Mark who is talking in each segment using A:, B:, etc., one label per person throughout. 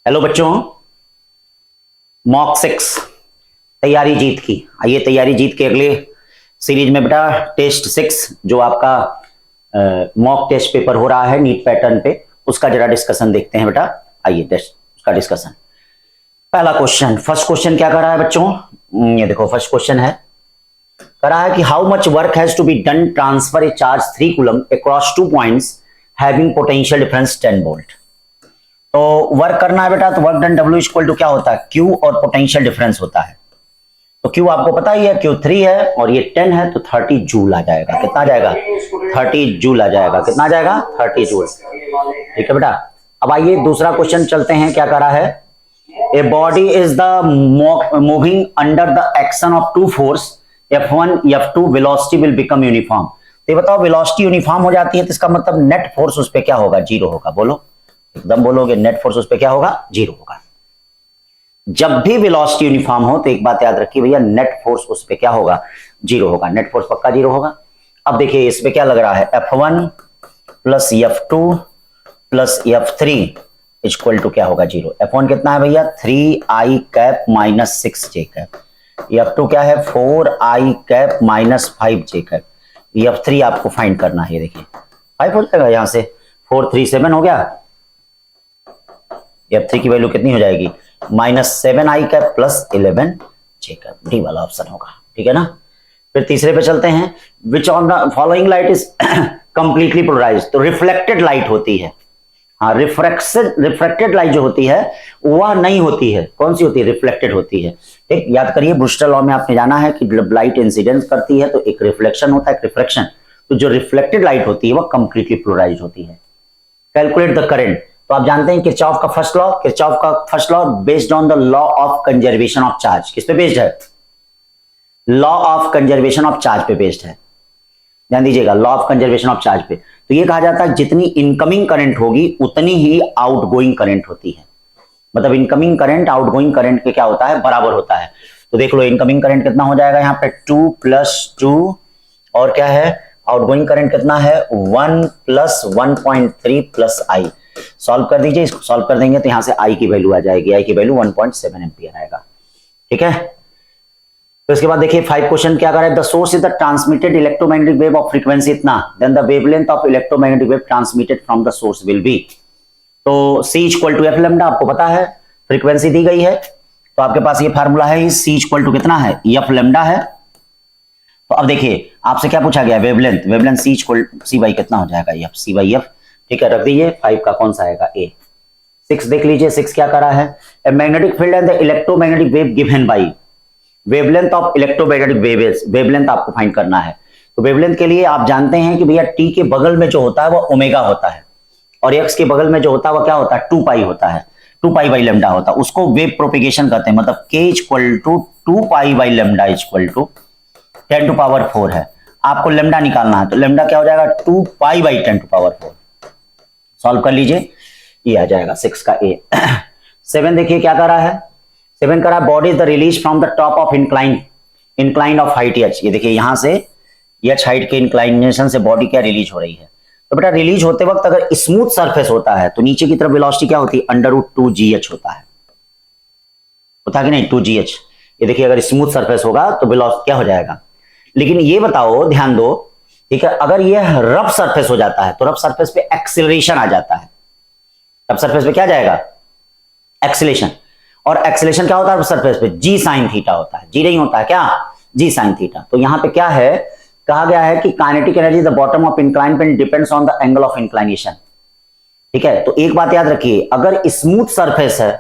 A: Hello बच्चों, mock 6 तैयारी जीत की। आइए तैयारी जीत के अगले सीरीज में बेटा टेस्ट 6 जो आपका मॉक टेस्ट पेपर हो रहा है नीट पैटर्न पे, उसका जरा डिस्कशन देखते हैं बेटा। आइए टेस्ट उसका डिस्कशन। पहला क्वेश्चन, फर्स्ट क्वेश्चन क्या कर रहा है बच्चों? ये देखो फर्स्ट क्वेश्चन है, कर रहा है कि how much work has to be done transfer a charge 3 coulomb across 2 points having potential difference 10 volt. तो वर्क करना है बेटा, तो work done W equal to क्या होता है? Q और पोटेंशियल डिफरेंस होता है। तो Q आपको पता ही है, Q3 है और ये 10 है, तो 30 जूल आ जाएगा। कितना आ जाएगा? 30 जूल आ जाएगा। कितना आ जाएगा? 30 जूल। ठीक है बेटा। अब आइए दूसरा क्वेश्चन चलते हैं, क्या करा है? A body is the moving under the action of two force F1 F2 velocity will become uniform. तो ये बताओ, वेलोसिटी यूनिफॉर्म हो जाती है तो इसका मतलब नेट फोर्स उस पर क्या होगा? जीरो होगा। बोलो, एकदम बोलोगे, नेट फोर्स उस पर क्या होगा? जीरो होगा। जब भी वेलोसिटी यूनिफॉर्म हो तो एक बात याद रखिए भैया, नेट फोर्स उस पर क्या होगा? जीरो होगा। नेट फोर्स पक्का जीरो होगा। अब देखिए इस पे क्या लग रहा है? F1 plus F2 plus F3 equal to क्या होगा? जीरो। F1 कितना है भैया? 3i cap minus 6j cap. F2 क्या है? 4i cap minus 5j cap. F3 आपको फाइंड करना है। देखिए 5 हो जाएगा, यहां से 4 3 7 हो गया। F3 की वैल्यू कितनी हो जाएगी? -7i cap plus 11j cap. D वाला ऑप्शन होगा। ठीक है ना। फिर तीसरे पे चलते हैं, which of the following light is completely polarised. तो रिफ्लेक्टेड लाइट होती है। हाँ, रिफ्रेक्टेड लाइट जो होती है वह नहीं होती है। कौन सी होती है? रिफ्लेक्टेड होती है। ठीक, याद करिए ब्रूस्टर लॉ में आपने जाना है कि लाइट इंसिडेंस करती है तो एक रिफ्लेक्शन होता है, एक रिफ्रैक्शन। तो जो रिफ्लेक्टेड लाइट होती है वह कंप्लीटली पोलराइज्ड होती है। Calculate the current. तो आप जानते हैं किरचॉफ का फर्स्ट लॉ, किरचॉफ का first law based on the law of conservation of charge. किस पे बेस्ड है? Law of conservation of charge पे बेस्ड है। ध्यान दीजिएगा, law of conservation of charge पे। तो ये कहा जाता है जितनी इनकमिंग करंट होगी उतनी ही आउटगोइंग करंट होती है। मतलब इनकमिंग करंट आउटगोइंग करंट के क्या होता है? बराबर होता है। तो देख लो इनकमिंग करंट कितना हो जाएगा यहाँ पे? 2 + 2 और क्या है? आउटगोइंग करंट कितना है? 1 + 1.3 + i। सॉल्व कर दीजिए, इसको सॉल्व कर देंगे तो यहां से आई की वैल्यू आ जाएगी। आई की वैल्यू 1.7 एम्पियर आएगा। ठीक है। तो इसके बाद देखिए 5 क्वेश्चन क्या कर रहा है? The source is the transmitted electromagnetic wave of frequency इतना, then the wavelength of electromagnetic wave transmitted from the source will be. तो C = f लैम्डा आपको पता है, फ्रीक्वेंसी दी गई है तो आपके पास ये फार्मूला है। C = कितना है? f लैम्डा है। तो अब देखिए आपसे क्या पूछा गया? वेवलेंथ। वेवलेंथ C/f कितना हो जाएगा? f C/f। ठीक है, रख दीजिए। 5 का कौन सा आएगा? A। 6 देख लीजिए, 6 क्या कर रहा है? ए magnetic field and the electromagnetic wave given by wavelength of electromagnetic waves. Wavelength आपको फाइंड करना है। तो वेवलेंथ के लिए आप जानते हैं कि भैया T के बगल में जो होता है वो ओमेगा होता है और X के बगल में जो होता है वो क्या होता है? 2π होता है। 2π/λ होता है। उसको वेव प्रोपेगेशन कहते हैं। मतलब K = 2π/λ = 10⁴ है। आपको लैम्डा निकालना है तो लैम्डा क्या हो जाएगा? 2π/10⁴। सॉल्व कर लीजिए, ये आ जाएगा 6 का A। 7 देखिए क्या कर रहा है? 7 कर रहा है, body is the release from the top of incline of height h। ये देखिए यहां से h हाइट के इंक्लाइनेशन से बॉडी क्या रिलीज हो रही है। तो बेटा रिलीज होते वक्त अगर स्मूथ सरफेस होता है तो नीचे की तरफ वेलोसिटी क्या होती है? √2gh होता है। होता है कि नहीं? 2gh। ये देखिए अगर स्मूथ सरफेस होगा तो वेलोसिटी क्या हो जाएगा? लेकिन ये बताओ, ध्यान दो, ठीक है, अगर ये रफ सरफेस हो जाता है तो रफ सरफेस पे एक्सीलरेशन आ जाता है। रफ सरफेस पे क्या जाएगा? एक्सीलरेशन। और एक्सीलरेशन क्या होता है रफ सरफेस पे? g sin थीटा होता है। g नहीं होता है क्या? g sin theta. तो यहां पे क्या है? कहा गया है कि kinetic energy the bottom of incline pin depends on the angle of inclination. ठीक है, तो एक बात याद रखिए, अगर स्मूथ सरफेस है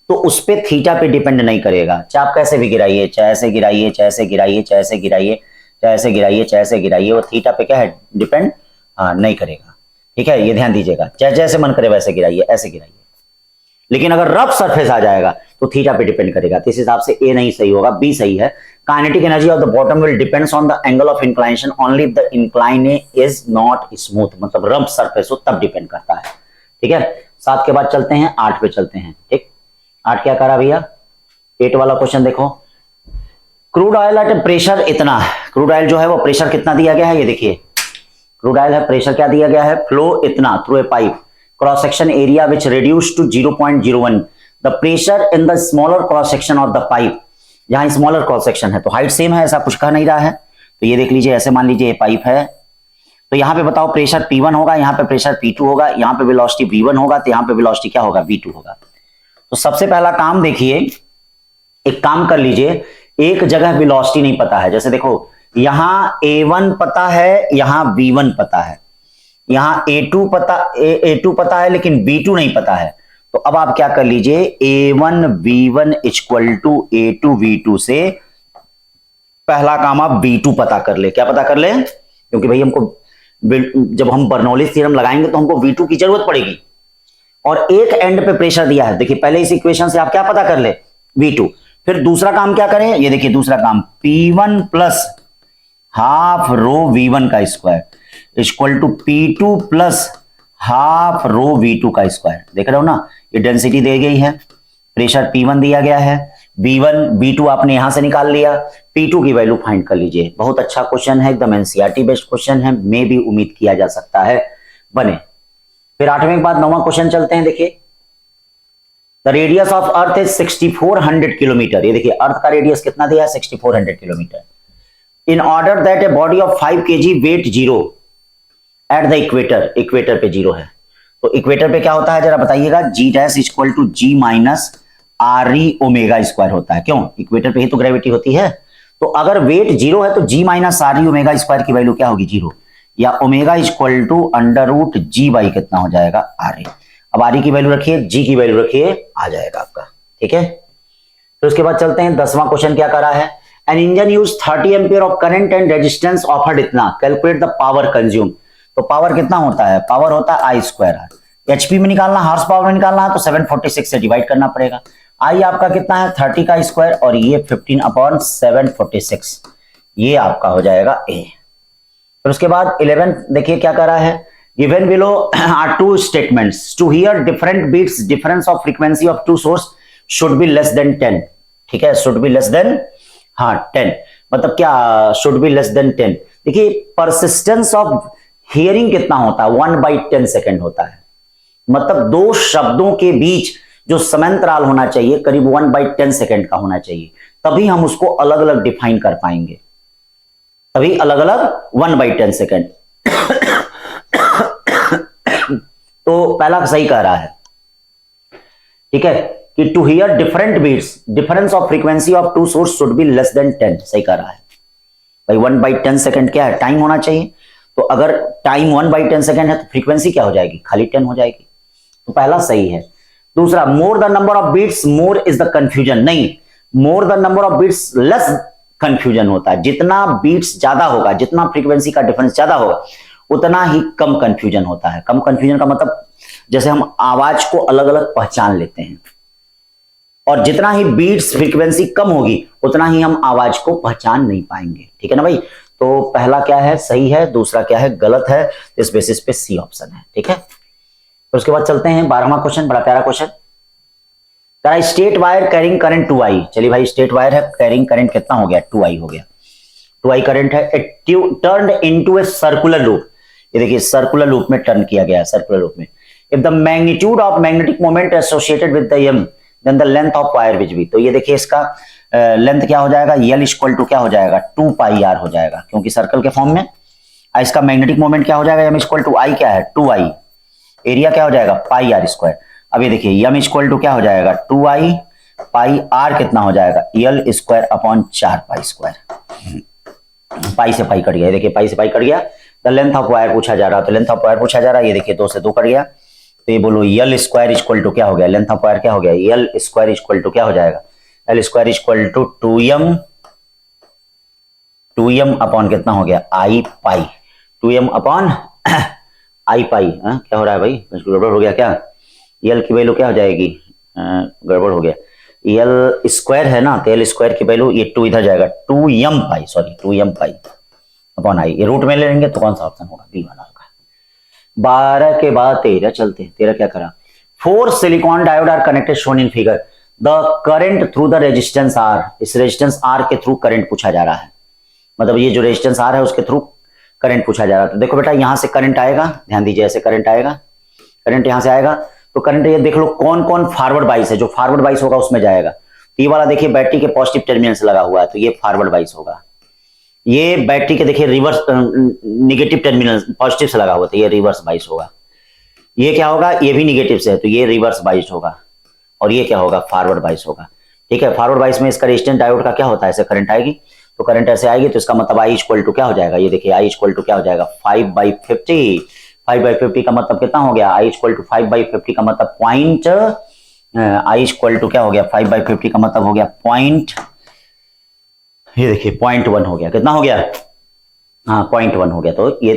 A: तो उस पे थीटा पे डिपेंड नहीं करेगा। चाहे आप कैसे भी गिराइए, चाहे ऐसे गिराइए, चाहे ऐसे गिराइए, चाहे ऐसे गिराइए, चाहे ऐसे गिराइए, चाहे ऐसे गिराइए, वो थीटा पे क्या है? डिपेंड नहीं करेगा। ठीक है, ये ध्यान दीजिएगा। चाहे जैसे मन करे वैसे गिराइए, ऐसे गिराइए। लेकिन अगर रफ सरफेस आ जाएगा तो थीटा पे डिपेंड करेगा। तो इस हिसाब से ए नहीं सही होगा, बी सही है। Kinetic energy of the bottom will depends on the angle of inclination only if the incline is not smooth. मतलब रफ सरफेस हो तब डिपेंड करता है। ठीक है। 7 के बाद चलते हैं 8 पे चलते हैं। ठीक, 8 क्या करा भैया? 8 वाला क्वेश्चन देखो, क्रूड ऑयल एट प्रेशर इतना। क्रूड ऑयल जो है वो प्रेशर कितना दिया गया है? ये देखिए क्रूड ऑयल है, प्रेशर क्या दिया गया है? फ्लो इतना through a pipe, cross section area which reduce to 0.01। The pressure in the smaller cross section of the pipe, जहां स्मॉलर क्रॉस सेक्शन है तो हाइट सेम है, ऐसा कुछ कह नहीं रहा है। तो ये देख लीजिए, ऐसे मान लीजिए ये पाइप है, तो यहाँ पे बताओ प्रेशर P1 होगा, यहाँ पे प्रेशर P2 होगा, यहाँ पे वेलोसिटी V1 होगा, तो यहाँ पे वेलोसिटी क्या होगा, V2 होगा। तो सबसे पहला काम देखिए, एक काम कर लीजिए, एक जगह वेलोसिटी नहीं पता है, जैसे देखो यहां A1 पता है, यहां V1 पता है, यहां A2 पता है लेकिन B2 नहीं पता है। तो अब आप क्या कर लीजिए, A1 V1 equal to A2 V2 से पहला काम आप V2 पता कर ले। क्या पता कर ले, क्योंकि भाई हमको जब हम बर्नौली थ्योरम लगाएंगे तो हमको V2 की जरूरत पड़ेगी, और एक एंड पे प्रेशर दिया है। देखिए पहले इस इक्वेशन से आप क्या पता कर ले, V2। फिर दूसरा काम क्या करें, ये देखिए दूसरा काम P1 plus half rho V1 का square equal to P2 plus half rho V2 का स्क्वायर। देख रहे हो ना, ये डेंसिटी दी गई है, प्रेशर P1 दिया गया है, V1 V2 आपने यहां से निकाल लिया, P2 की वैल्यू फाइंड कर लीजिए। बहुत अच्छा क्वेश्चन है, एकदम एनसीईआरटी बेस्ड क्वेश्चन है, मे भी उम्मीद किया जा सकता है बने। फिर 8वें के बाद 9वां क्वेश्चन चलते हैं। देखिए the radius of earth is 6400 kilometre. ये देखिए अर्थ का रेडियस कितना दिया है, 6400 kilometre. In order that a body of 5 kg weight zero at the equator, equator पे जीरो है। तो इक्वेटर पे क्या होता है जरा बताइएगा, G dash equal to G minus R E omega square होता है। क्यों, इक्वेटर पे ही तो ग्रेविटी होती है। तो अगर वेट जीरो है तो G minus R E omega square की वैल्यू क्या होगी, जीरो, या omega equal to under root G by कितना हो जाएगा, आर ए। अब आर ई की वैल्यू रखिए, जी की वैल्यू रखिए, आ जाएगा आपका। ठीक है, तो उसके बाद चलते हैं 10वां क्वेश्चन क्या कर रहा है। An engine use 30 ampere of current and resistance offered इतना, कैलकुलेट द पावर कंज्यूम। तो पावर कितना होता है, पावर होता है आई स्क्वायर आर। एचपी में निकालना, हॉर्स पावर में निकालना है तो 746 से डिवाइड करना पड़ेगा। आई आपका कितना है 30 का स्क्वायर और ये 15/746, ये आपका हो जाएगा ए। फिर उसके बाद 11 देखिए क्या कर रहा है, given below are two statements, to hear different beats difference of frequency of two source should be less than 10। ठीक है, शुड बी लेस देन, हाँ 10, मतलब क्या, शुड बी लेस देन 10। देखिए परसिस्टेंस ऑफ हियरिंग कितना होता है, 1/10 सेकेंड होता है। मतलब दो शब्दों के बीच जो समांतराल होना चाहिए करीब 1/10 सेकेंड का होना चाहिए, तभी हम उसको अलग अलग डिफाइन कर पाएंगे, तभी अलग अलग 1/10 सेकेंड। तो पहला सही कह रहा है, ठीक है, कि to hear different beats difference of frequency of two source should be less than 10, सही कह रहा है भाई। 1/10 सेकेंड क्या है, टाइम होना चाहिए। तो अगर टाइम 1/10 सेकेंड है तो फ्रीक्वेंसी क्या हो जाएगी, खाली 10 हो जाएगी। तो पहला सही है। दूसरा, more the number of beats more is the confusion, नहीं, more the number of beats less confusion होता है। जितना बीट्स ज्यादा होगा, जितना फ्रीक्वेंसी का डिफरेंस ज्यादा होगा, उतना ही कम कंफ्यूजन होता है। कम कंफ्यूजन का मतलब जैसे हम आवाज को अलग अलग पहचान लेते हैं, और जितना ही बीट्स फ्रीक्वेंसी कम होगी उतना ही हम आवाज को पहचान नहीं पाएंगे। ठीक है ना भाई। तो पहला क्या है, सही है, दूसरा क्या है, गलत है। इस बेसिस पे सी ऑप्शन है। ठीक है, तो उसके बाद चलते हैं 12वां क्वेश्चन, बड़ा प्यारा question. Straight wire carrying current 2i। चलिए भाई, स्टेट वायर है, कैरिंग करंट कितना हो गया, 2i हो गया। 2i करंट है, it turned into a circular loop. ये देखिए सर्कुलर लूप में टर्न किया गया है, सर्कुलर लूप में। If the magnitude of magnetic moment associated with the m then the length of wire which be. तो ये देखिए इसका लेंथ क्या हो जाएगा, L इक्वल टू क्या हो जाएगा, 2πr हो जाएगा, क्योंकि सर्कल के फॉर्म में। इसका मैग्नेटिक मोमेंट क्या हो जाएगा, m इक्वल टू I क्या है, 2i, एरिया क्या हो जाएगा, πr स्क्वायर। अब ये देखिए m इक्वल टू क्या हो जाएगा, 2i, πr कितना हो जाएगा, L स्क्वायर अपॉन 4π स्क्वायर। पाई से पाई कट गया, देखिए पाई से पाई कट गया। द लेंथ ऑफ वायर पूछा जा रहा है, तो लेंथ ऑफ वायर पूछा जा रहा है। ये देखिए 2 से 2 कट गया, तो ये बोलो L स्क्वायर इक्वल टू क्या हो गया, लेंथ ऑफ वायर क्या हो गया, L स्क्वायर इक्वल टू क्या हो जाएगा, L square equal to 2m upon कितना हो गया, I pi, 2m upon I pi. क्या हो रहा है भाई, गड़बड़ हो गया क्या, L की वैल्यू क्या हो जाएगी, गड़बड़ हो गया, L स्क्वायर है ना, तो L स्क्वायर की वैल्यू ये 2 इधर जाएगा, 2m pi, sorry 2m pi upon I। ये रूट में ले लेंगे तो कौन सा ऑप्शन होगा, बी वाला होगा। 12 के बाद 13 चलते हैं। 13 क्या करा, 4 silicon diode are connected shown in figure, the current through the resistance R। इस रेजिस्टेंस R के थ्रू करंट पूछा जा रहा है, मतलब ये जो रेजिस्टेंस R है उसके थ्रू करंट पूछा जा रहा है। तो देखो बेटा, यहां से करंट आएगा, ध्यान दीजिए, ऐसे करंट आएगा, करंट यहां से आएगा, तो करंट ये देख लो कौन कौन फॉरवर्ड बाइस है, जो फॉरवर्ड बाइस होगा उसमें जाएगा। तो ये वाला देखिए बैटरी के पॉजिटिव टर्मिनल से लगा हुआ है तो ये फॉरवर्ड बाइस होगा। ये बैटरी के देखिए रिवर्स निगेटिव टर्मिनल पॉजिटिव से लगा हुआ तो ये रिवर्स बाइस होगा। ये क्या होगा, ये भी निगेटिव से है तो ये रिवर्स बाइस होगा। और ये क्या होगा, फॉरवर्ड बाइस होगा। ठीक है, फॉरवर्ड बाइस में इसका रेजिस्टेंस डायोड का क्या होता है, ऐसे करंट आएगी तो करंट ऐसे आएगी तो इसका मतलब I इक्वल टू क्या हो जाएगा, ये देखिए I इक्वल टू क्या हो जाएगा 5/50। 5/50 का मतलब कितना हो गया, I इक्वल टू 5/50 का मतलब पॉइंट, I इक्वल टू क्या हो गया 5/50 का मतलब हो गया पॉइंट, ये देखिए 0.1 हो गया। कितना हो गया, हाँ 0.1 हो गया तो ये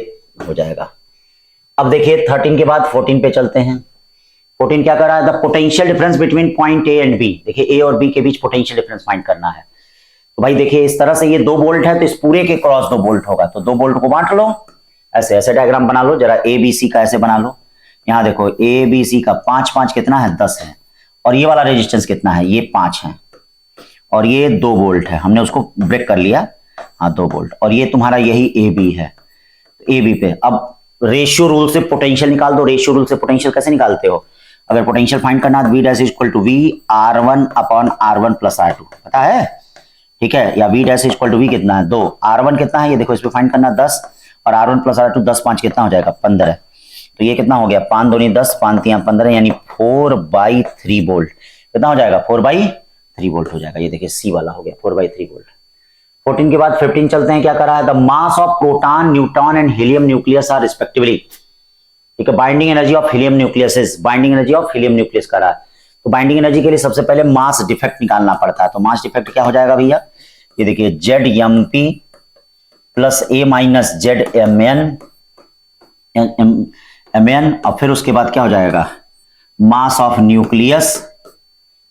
A: हो जाएगा। अब देखिए 13 के बाद 14 पे चलते हैं। 14 क्या कर रहा है, the potential difference between point A and B. देखिए ए और बी के बीच पोटेंशियल डिफरेंस फाइंड करना है। तो भाई देखिए इस तरह से ये 2 वोल्ट है तो इस पूरे के क्रॉस 2 वोल्ट होगा तो 2 वोल्ट को बांट लो, ऐसे ऐसे डायग्राम बना लो जरा, ए बी सी का ऐसे बना लो। यहाँ देखो ए बी सी का 5 5 कितना है 10 है, और ये वाला रेजिस्टेंस कितना है, ये 5 है, और ये 2 वोल्ट है, हमने उसको ब्रेक कर लिया, हाँ 2 वोल्ट, और ये तुम्हारा यही ए बी है। ए बी पे अब रेशियो रूल से पोटेंशियल निकाल दो। रेशियो रूल से पोटेंशियल कैसे निकालते हो, अगर पोटेंशियल फाइंड करना है V dash equal to V R1 upon R1 plus R2, पता है, ठीक है, या V dash equal to V कितना है 2, R1 कितना है ये देखो, इस पे फाइंड करना 10 और R1 प्लस R2 10 5 कितना हो जाएगा 15, तो ये कितना हो गया 5 दूनी 10 5 3 15 यानी 4/3 वोल्ट। कितना हो जाएगा 4/3 वोल्ट हो जाएगा। ये देखिए सी वाला हो गया 4/3 वोल्ट। 14 के बाद 15 चलते हैं, क्या करा है, the mass of proton neutron and helium nucleus are respectively. ठीक है, binding energy of helium nucleus is, binding energy of helium nucleus करा है। तो बाइंडिंग एनर्जी के लिए सबसे पहले मास डिफेक्ट निकालना पड़ता है। तो मास डिफेक्ट क्या हो जाएगा भैया, ये देखिए ZMP plus A minus ZMN और फिर उसके बाद क्या हो जाएगा मास ऑफ न्यूक्लियस।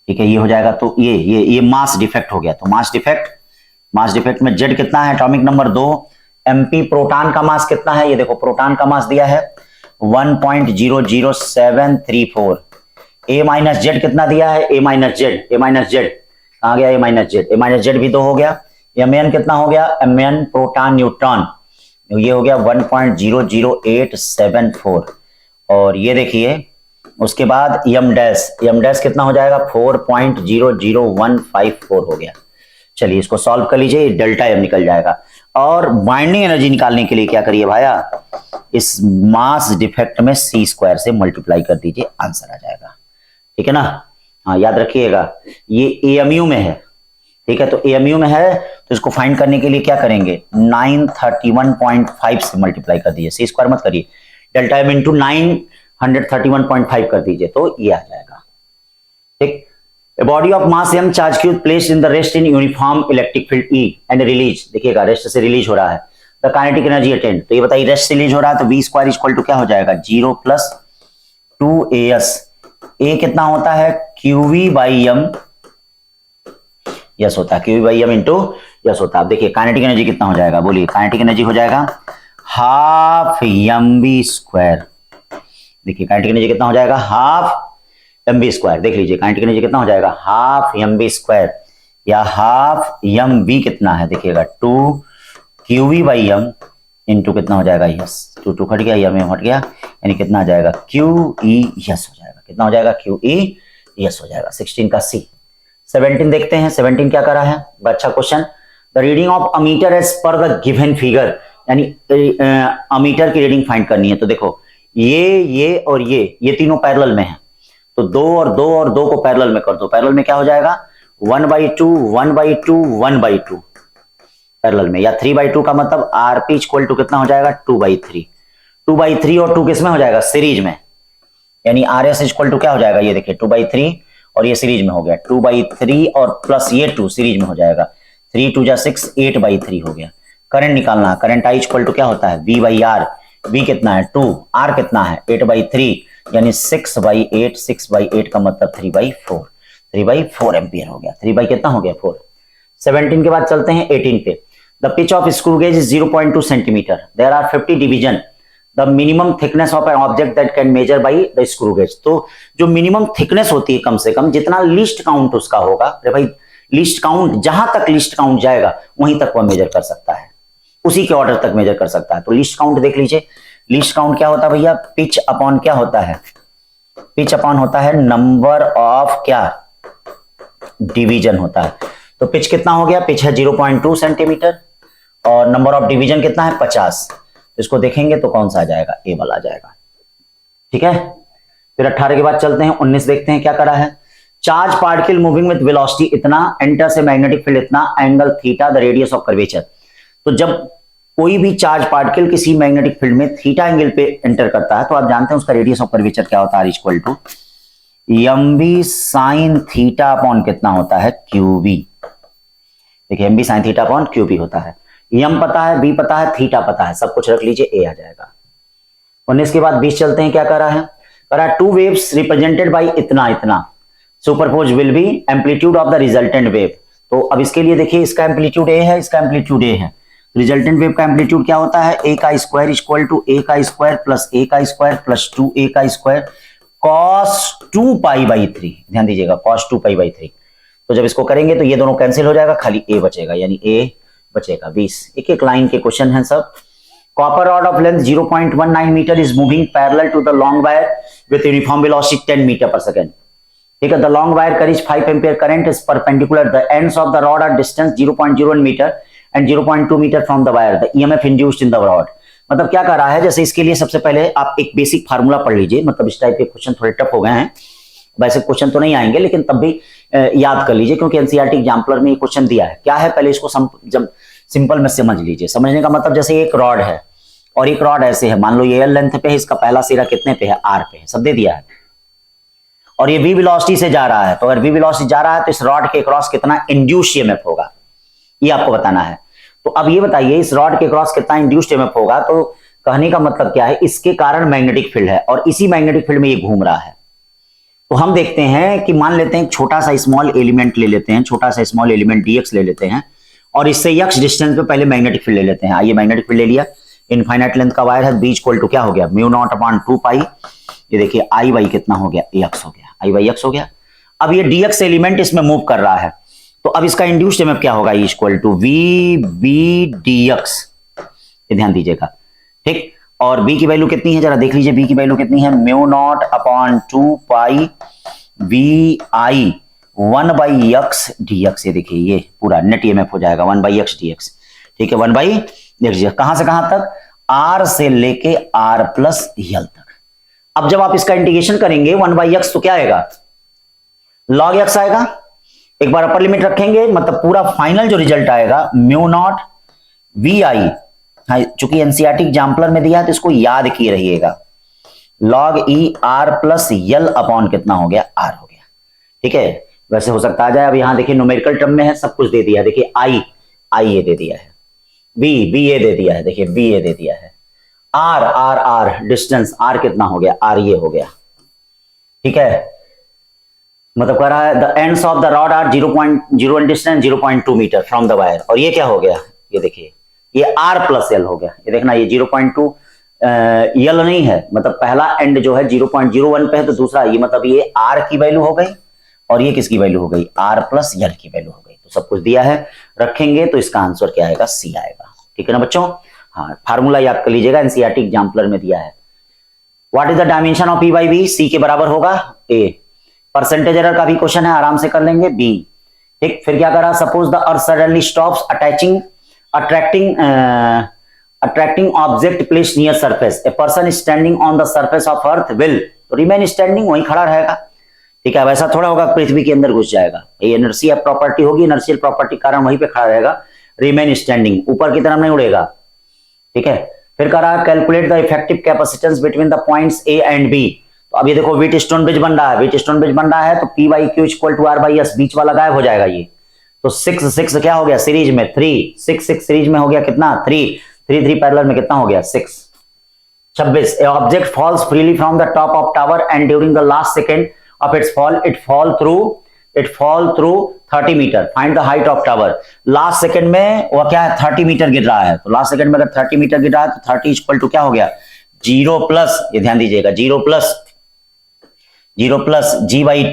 A: ठीक है, ये हो जाएगा तो ये मास डिफेक्ट हो गया। तो मास डिफेक्ट में Z कितना है, एटॉमिक नंबर 2, MP प्रोटॉन का मास कितना है, ये देखो प्रोटॉन का मास दिया है 1.00734। A माइनस जेड कितना दिया है, A माइनस जेड कहाँ गया, A माइनस जेड भी 2 हो गया। Mn कितना हो गया, Mn प्रोटॉन न्यूट्रॉन, ये हो गया 1.00874। और ये देखिए उसके बाद M डैश कितना हो जाएगा 4.00154 हो गया। चलिए इसको सॉल्व कर लीजिए, डेल्टा M निकल जाएगा। और बाइंडिंग एनर्जी निकालने के लिए क्या करिए भाया, इस मास डिफेक्ट में C² से मल्टीप्लाई कर दीजिए, आंसर आ जाएगा। ठीक है ना, हाँ याद रखिएगा ये AMU में है। ठीक है, तो AMU में है तो इसको फाइंड करने के लिए क्या करेंगे 931.5 से मल्टीप्लाई कर दीजिए, C² मत करिए, डेल्टा M इंटू 931.5 कर दीजिए तो ये आ जाएगा। ठीक, A body of mass m charge q placed in the rest in uniform electric field E and release, देखिएगा रेस्ट से रिलीज हो रहा है, the kinetic energy attained, तो ये बताइए रेस्ट से रिलीज हो रहा है तो V² इक्वल टू क्या हो जाएगा 0 + 2as। A कितना होता है QV/m, यस होता है QV/m इंटू यस होता है। अब देखिए काइनेटिक एनर्जी कितना हो जाएगा, बोलिए काइनेटिक एनर्जी हो जाएगा ½ mv²। देखिए काइनेटिक एनर्जी कितना हो जाएगा ½ mv²। देख लीजिए काइनेटिक एनर्जी कितना हो जाएगा ½ mv² या ½ mv कितना है, देखिएगा 2 QV/m इंटू कितना हो जाएगा यस, 2 हट गया, m हट गया, यानी कितना आ जाएगा QE यस हो जाएगा। कितना हो जाएगा QE यस हो जाएगा। 16 का C। 17 देखते हैं, 17 क्या करा है, अच्छा question. The reading of ammeter as per the given figure, यानी अमीटर की रीडिंग फाइंड करनी है। तो देखो ये और ये तीनों पैरेलल में है, तो 2 और 2 और 2 को पैरेलल में कर दो। पैरेलल में क्या हो जाएगा 1/2 1/2 1/2 पैरेलल में, या 3/2 का मतलब RP इक्वल टू कितना हो जाएगा 2/3। 2/3 और 2 किसमें हो जाएगा सीरीज में, यानी RS इक्वल टू क्या हो जाएगा, ये देखिए 2/3 और ये सीरीज में हो गया 2/3 और प्लस ये 2 सीरीज में हो जाएगा 3 2 6 8/3 हो गया। करंट निकालना, करंट I इक्वल टू क्या होता है V/R। V कितना है 2, R कितना है 8/3 यानी 6/8, 6/8 का मतलब 3/4 एम्पियर हो गया। 3 कितना हो गया 4। 17 के बाद चलते हैं 18 पे। The pitch of screw gauge is 0.2 centimetre, there are 50 division, the minimum thickness of an object that can measure by the screw gauge. तो जो मिनिमम थिकनेस होती है कम से कम, जितना लीस्ट काउंट उसका होगा, अरे भाई लीस्ट काउंट जहां तक लीस्ट काउंट जाएगा वहीं तक वह मेजर कर सकता है, उसी के ऑर्डर तक मेजर कर सकता है। तो लीस्ट काउंट देख लीजिए, लीस्ट काउंट क्या होता है भैया, पिच अपॉन क्या होता है, पिच अपॉन होता है नंबर ऑफ क्या डिवीजन होता है। तो पिच कितना हो गया, पिच है 0.2 सेंटीमीटर और नंबर ऑफ डिवीजन कितना है 50। इसको देखेंगे तो कौन सा आ जाएगा, ए वाला आ जाएगा। ठीक है, फिर 18 के बाद चलते हैं 19 देखते हैं क्या करा है। Charge particle moving with velocity इतना, एंटर से मैग्नेटिक फील्ड इतना, angle theta, the radius of curvature. तो जब कोई भी चार्ज पार्टिकल किसी मैग्नेटिक फील्ड में थीटा एंगल पे एंटर करता है तो आप जानते हैं उसका रेडियस ऑफ कर्वेचर क्या होता है, equal to M B sine theta upon कितना होता है, क्यू बी। देखिए M B sine theta upon Q B होता है। एम पता है, बी पता है, थीटा पता है, सब कुछ रख लीजिए, ए आ जाएगा। 19 के बाद 20 चलते हैं, क्या करा है, करा टू वेव्स रिप्रेजेंटेड बाई इतना इतना, superpose will be amplitude of the resultant wave. तो अब इसके लिए देखिए इसका एम्पलीट्यूड ए है, इसका एम्पलीट्यूड ए है, रिजल्टेंट वेव का एम्पलीट्यूड क्या होता है, ए का स्क्वायर इक्वल टू ए का स्क्वायर प्लस ए का स्क्वायर प्लस 2a का स्क्वायर cos 2 पाई बाई 3। ध्यान दीजिएगा cos 2 पाई बाई 3। तो जब इसको करेंगे तो ये दोनों कैंसिल हो जाएगा, खाली ए बचेगा, यानी ए बचेगा 20। एक एक लाइन के क्वेश्चन हैं सब। Copper rod of length 0.19 metre is moving parallel to the long wire with uniform velocity 10 metre per second. ठीक है, the long wire carries 5 ampere current is perpendicular, the ends of the rod are distance 0.01 metre and 0.2 metre from the wire, the EMF induced in the rod. मतलब क्या कर रहा है, जैसे इसके लिए सबसे पहले आप एक बेसिक फार्मूला पढ़ लीजिए, मतलब इस टाइप के क्वेश्चन थोड़े टफ हो गए हैं, वैसे क्वेश्चन तो नहीं आएंगे लेकिन तब भी याद कर लीजिए क्योंकि एनसीईआरटी एग्जाम्पलर में ये क्वेश्चन दिया है। क्या है, पहले इसको जब सिंपल में समझ लीजिए। समझने का मतलब जैसे एक रॉड है और एक रॉड ऐसे है, मान लो ये एल लेंथ पे है, इसका पहला सिरा कितने पे है, आर पे है, सब दे दिया है, और ये वी वेलोसिटी से जा रहा है। तो अगर वी वेलोसिटी जा रहा है तो इस रॉड के क्रॉस कितना इंड्यूस्ड ईएमएफ होगा, ये आपको बताना है। तो अब ये बताइए इस रॉड के क्रॉस कितना इंड्यूस्ड ईएमएफ होगा। तो कहने का मतलब क्या है, इसके कारण मैग्नेटिक फील्ड है और इसी मैग्नेटिक फील्ड में ये घूम रहा है। तो हम देखते हैं कि मान लेते हैं छोटा सा स्मॉल एलिमेंट ले लेते हैं, छोटा सा स्मॉल एलिमेंट dx ले लेते हैं और इससे x डिस्टेंस पे पहले मैग्नेटिक फील्ड ले लेते हैं। आइए मैग्नेटिक फील्ड ले लिया, इनफाइनाइट लेंथ का वायर है, b इक्वल टू क्या हो गया, म्यू नॉट अपॉन 2 पाई, ये देखिए i बाई कितना हो गया, x हो गया, i बाई x हो गया। अब ये dx एलिमेंट इसमें मूव कर रहा है तो अब इसका इंड्यूस्ड ईएमएफ क्या होगा, इक्वल टू vb dx, ये ध्यान दीजिएगा। ठीक, और b की वैल्यू कितनी है, जरा देख लीजिए b की वैल्यू कितनी है, mu naught upon 2 pi V I 1 by X dx। ये देखिए ये पूरा नेट ईएमएफ हो जाएगा 1 बाई एक्स dx। ठीक है, 1 बाई एक्स, कहां से कहां तक, r से लेके r प्लस एल तक। अब जब आप इसका इंटीग्रेशन करेंगे 1 बाई एक्स तो क्या आएगा, log x आएगा। एक बार अपर लिमिट रखेंगे मतलब पूरा फाइनल जो रिजल्ट आएगा म्यू नॉट वी आई, चूंकि एनसीईआरटी एग्जाम्पलर में दिया है तो इसको याद किए रहिएगा, log ई आर प्लस यल अपॉन कितना हो गया, आर हो गया। ठीक है, वैसे हो सकता आ जाए। अब यहां देखिए न्यूमेरिकल टर्म में है, सब कुछ दे दिया है, देखिए आई ये दे दिया है, बी ये दे दिया है, देखिए बी ये दे दिया है, आर डिस्टेंस आर कितना हो गया, आर ये हो गया। ठीक है, मतलब कह रहा है the ends of the rod are 0.01 distance 0.2 metre from the wire, और ये क्या हो गया, ये देखिए ये आर प्लस एल हो गया। ये देखना ये 0.2 यल नहीं है, मतलब पहला एंड जो है 0.01 पे है तो दूसरा ये, मतलब ये आर की वैल्यू हो गई और ये किसकी वैल्यू हो गई, आर प्लस यल की वैल्यू हो गई। तो सब कुछ दिया है, रखेंगे तो इसका आंसर क्या आएगा, सी आएगा। ठीक है ना बच्चों, हाँ फार्मूला याद कर लीजिएगा, एनसीईआरटी एग्जाम्पलर में दिया है। What is the dimension of P by B, C के बराबर होगा ए। परसेंटेज एरर का भी क्वेश्चन है, आराम से कर लेंगे बी। ठीक, फिर क्या करा, suppose the earth suddenly stops attracting object placed near surface, a person standing on the surface of earth will, तो remain standing, वहीं खड़ा रहेगा। ठीक है, वैसा थोड़ा होगा पृथ्वी के अंदर घुस जाएगा, ये इनर्शिया प्रॉपर्टी होगी, इनर्शियल प्रॉपर्टी के कारण वहीं पे खड़ा रहेगा, रिमेन स्टैंडिंग, ऊपर की तरफ नहीं उड़ेगा। ठीक है, फिर कह रहा calculate the effective capacitance between the points A and B. तो अब ये देखो व्हीटस्टोन ब्रिज बन रहा है, व्हीटस्टोन ब्रिज बन रहा है तो P by Q equal to R by S, बीच वाला गायब हो जाएगा ये। तो 6 क्या हो गया सीरीज में, 3 6 सीरीज में हो गया कितना, 3 पैरेलल में कितना हो गया 6। 26 a object falls freely from the top of tower and during the last second of its fall it fall through 30 metre, find the height of tower. Last second में वो क्या है, 30 मीटर गिर रहा है, तो लास्ट सेकंड में अगर 30 मीटर गिर रहा है तो 30 इक्वल टू क्या हो गया, 0 प्लस, ये ध्यान दीजिएगा 0 प्लस जी बाई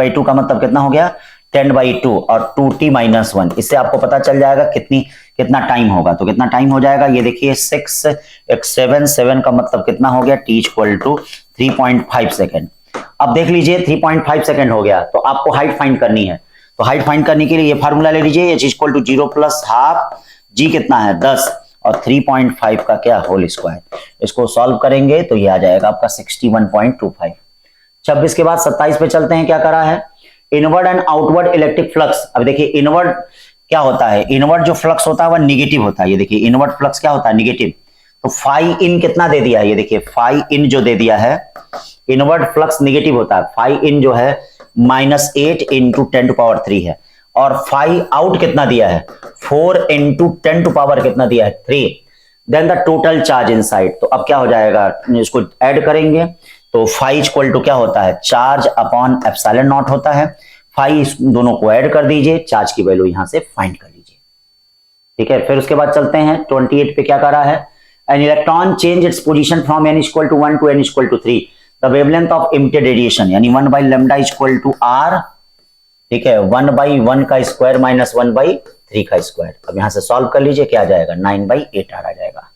A: टू का मतलब कितना हो गया 10/2 और 2t - 1। इससे आपको पता चल जाएगा कितना टाइम होगा। तो कितना टाइम हो जाएगा, ये देखिए 6 x 7 का मतलब कितना हो गया, t = 3.5 सेकेंड। अब देख लीजिए 3.5 सेकंड हो गया, तो आपको हाइट फाइंड करनी है। तो हाइट फाइंड करने के लिए ये फार्मूला ले लीजिए, h equal to 0 plus half g कितना है 10 और 3.5 का क्या होल स्क्वायर। इसको सॉल्व करेंगे तो ये आ जाएगा आपका 61.25। 26 के बाद 27 पे चलते हैं, क्या करा है, inward and outward electric flux. अब देखिए इनवर्ड क्या होता है, इनवर्ड जो फ्लक्स होता है वह निगेटिव होता है। ये देखिए इनवर्ड फ्लक्स क्या होता है, निगेटिव। तो फाई इन कितना दे दिया है, ये देखिए फाई इन जो दे दिया है, इनवर्ड फ्लक्स निगेटिव होता है। फाई इन जो है -8 इंटू 10 टू पावर 3 है, और फाई आउट कितना दिया है 4 इंटू 10 टू पावर कितना दिया है 3। Then the total charge inside, तो अब क्या हो जाएगा, इसको ऐड करेंगे तो फाई इक्वल टू क्या होता है, चार्ज अपॉन एप्सिलॉन नॉट होता है। फाई दोनों को ऐड कर दीजिए, चार्ज की वैल्यू यहां से फाइंड कर लीजिए। ठीक है, फिर उसके बाद चलते हैं 28 पे, क्या करा है, an electron change its position from n equal to 1 to n equal to 3, the wavelength of emitted radiation यानी 1 by lambda equal to r, ठीक है, 1 by 1 का स्क्वायर माइनस 1 by 3 का स्क्वायर। अब यहां से सॉल्व कर लीजिए, क्या आ जाएगा 9/8 आ जाएगा।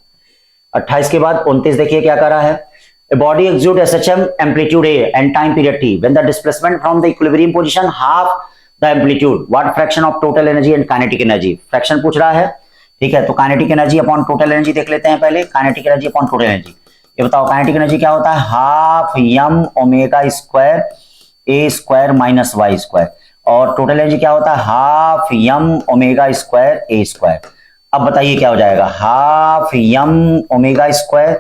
A: 28 के बाद 29 देखिए क्या करा है, a body exude SHM amplitude A and time period t when the displacement from the equilibrium position half the amplitude, what fraction of total energy and kinetic energy, fraction पूछ रहा है। ठीक है, तो kinetic energy upon total energy देख लेते हैं पहले, kinetic energy upon total energy. ये बताओ काइनेटिक एनर्जी क्या होता है, half m omega square a square minus y square, और टोटल एनर्जी क्या होता है, half m omega square a square. अब बताइए क्या हो जाएगा, half m omega square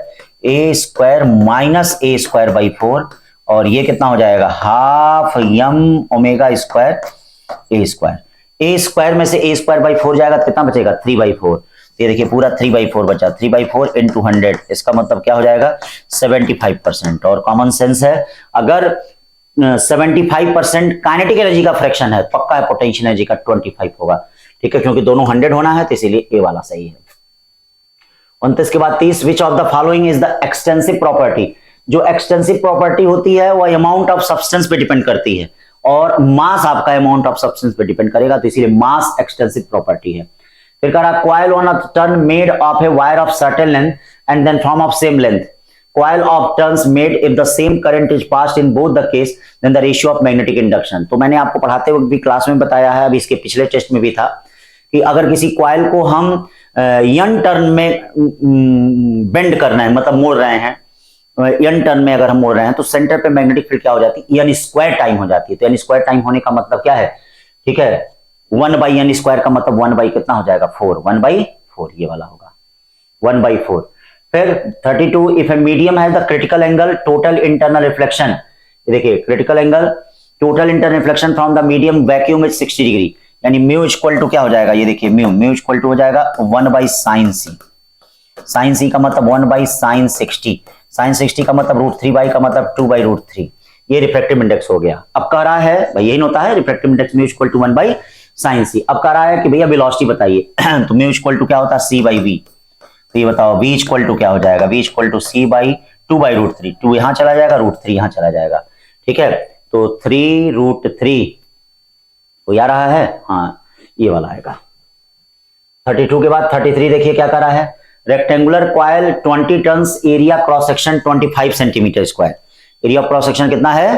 A: a square minus a square by 4, और ये कितना हो जाएगा, half m omega square a square. A square में से ए स्क्वायर बाई 4 जाएगा तो कितना बचेगा 3/4। ये देखिए पूरा 3/4 बचा, 3/4 इंटू 100, इसका मतलब क्या हो जाएगा 75%। और कॉमन सेंस है, अगर 75% काइनेटिक एनर्जी का फ्रैक्शन है, पक्का है पोटेंशियल एनर्जी का 25 होगा। ठीक है, क्योंकि दोनों 100 होना है तो इसीलिए ए वाला सही है। 29 के बाद 30, विच of the following is the extensive property. जो एक्सटेंसिव प्रॉपर्टी होती है वह अमाउंट ऑफ सब्सटेंस पे डिपेंड करती है, और मास आपका अमाउंट ऑफ सब्सटेंस पे डिपेंड करेगा, तो इसीलिए मास एक्सटेंसिव प्रॉपर्टी है। फिर कह रहा coil on a turn made of a wire of certain length and then from of same length, coil of turns made if the same current is passed in both the case then the ratio of magnetic induction. तो मैंने आपको पढ़ाते वक्त भी class में बताया है, अभी इसके पिछले टेस्ट में भी था, कि अगर किसी कॉइल को हम n टर्न में बेंड करना है, मतलब मोड़ रहे हैं, n टर्न में अगर हम मोड़ रहे हैं, तो सेंटर पे मैग्नेटिक फील्ड क्या हो जाती है, n स्क्वायर टाइम हो जाती है। तो n स्क्वायर टाइम होने का मतलब क्या है, ठीक है, 1/n स्क्वायर का मतलब 1 by कितना हो जाएगा 4, 1/4 ये वाला होगा 1/4। फिर 32, if a medium has the critical angle total internal reflection, देखिए critical angle total internal reflection from the medium vacuum is 60 degree, यानी म्यू इक्वल टू क्या हो जाएगा, ये देखिए म्यू इक्वल टू हो जाएगा 1/sin c। sin c का मतलब 1/sin 60, sin 60 का मतलब √3 का मतलब 2/√3, ये रिफ्रैक्टिव इंडेक्स हो गया। अब कह रहा है भाई यही होता है refractive index mu equal to 1/sin c। अब कह रहा है कि भैया वेलोसिटी बताइए तो म्यू इक्वल टू क्या होता है c/v। तो ये बताओ v इक्वल टू क्या हो जाएगा, v इक्वल टू c/2/√3, 2 यहां चला जाएगा, √3 यहां चला जाएगा। ठीक है, तो 3√3 तो आ रहा है, हाँ ये वाला आएगा। 32 के बाद 33 देखिए क्या कर रहा है, rectangular coil 20 turns, area cross section 25 centimetre square, area of cross section कितना है